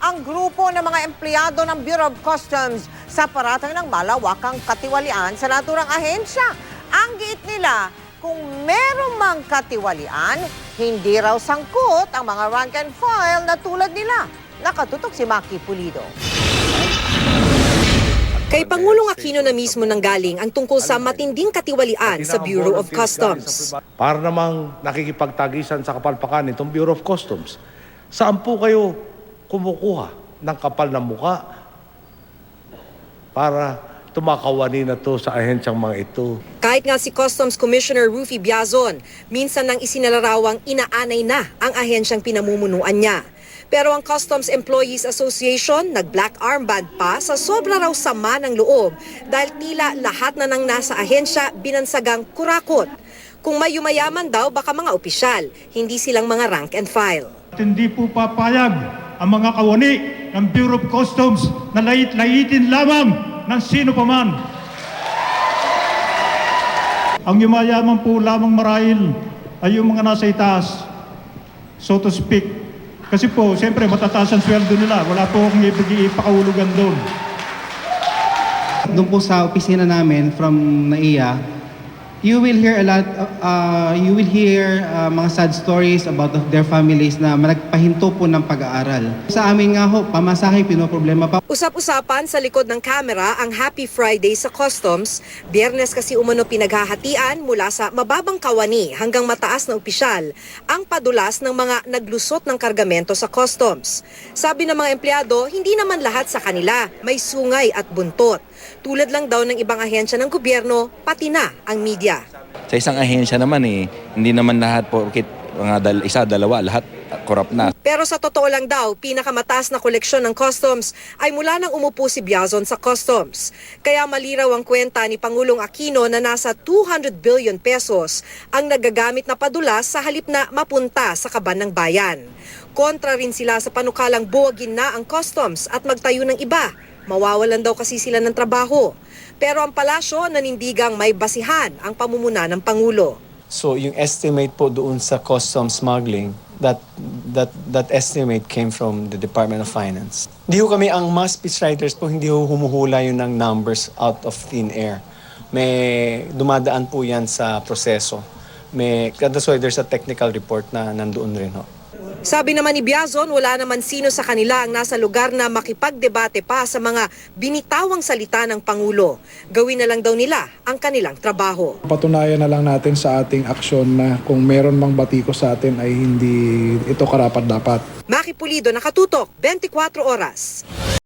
ang grupo ng mga empleyado ng Bureau of Customs sa paratang ng malawakang katiwalian sa naturang ahensya. Ang giit nila, kung meron mang katiwalian, hindi raw sangkot ang mga rank and file na tulad nila. Nakatutok si Maki Pulido. Kay Pangulong Aquino na mismo nanggaling ang tungkol sa matinding katiwalian sa Bureau of Customs. Para namang nakikipagtagisan sa kapalpakan itong Bureau of Customs, saan po kayo kumukuha ng kapal na muka para tumakawani na to sa ahensyang mga ito? Kahit nga si Customs Commissioner Rufy Biazon, minsan nang isinalarawang inaanay na ang ahensyang pinamumunuan niya. Pero ang Customs Employees Association nag-black armband pa sa sobra raw sama ng loob dahil tila lahat na nang nasa ahensya binansagang kurakot. Kung may yumayaman daw baka mga opisyal, hindi silang mga rank and file. Hindi po papayag ang mga kawani ng Bureau of Customs na lait-laitin lamang ng sino paman. Ang yumayaman po lamang marahil ay yung mga nasa itaas, so to speak. Kasi po, siyempre matataas ang sweldo nila. Wala po akong ipakaulugan doon. Doon po sa opisina namin from NAIA, you will hear a lot, mga sad stories about their families na nagpahinto po ng pag-aaral. Sa amin nga ho, pamasahe, pinoproblema pa. Usap-usapan sa likod ng kamera ang Happy Friday sa Customs. Biyernes kasi umano pinaghahatian mula sa mababang kawani hanggang mataas na opisyal ang padulas ng mga naglusot ng kargamento sa Customs. Sabi ng mga empleyado, hindi naman lahat sa kanila may sungay at buntot. Tulad lang daw ng ibang ahensya ng gobyerno, pati na ang media. Sa isang ahensya naman hindi naman lahat po, mga isa, dalawa, lahat korap na. Pero sa totoo lang daw, pinakamataas na koleksyon ng Customs ay mula nang umupo si Biazon sa Customs. Kaya maliraw ang kwenta ni Pangulong Aquino na nasa 200 billion pesos ang nagagamit na padulas sa halip na mapunta sa kaban ng bayan. Kontra rin sila sa panukalang buwagin na ang Customs at magtayo ng iba. Mawawalan daw kasi sila ng trabaho. Pero ang palasyo nanindigang may basihan ang pamumuna ng Pangulo. So yung estimate po doon sa customs smuggling, that estimate came from the Department of Finance. Hindi ho kami ang mga speechwriters po, hindi ho humuhula yun ng numbers out of thin air. May dumadaan po yan sa proseso. That's why there's a technical report na nandoon rin ho. Sabi naman ni Biazon, wala naman sino sa kanila ang nasa lugar na makipagdebate pa sa mga binitawang salita ng Pangulo. Gawin na lang daw nila ang kanilang trabaho. Patunayan na lang natin sa ating aksyon na kung meron mang batikos sa atin ay hindi ito karapat-dapat. Maki Pulido, nakatutok, 24 oras.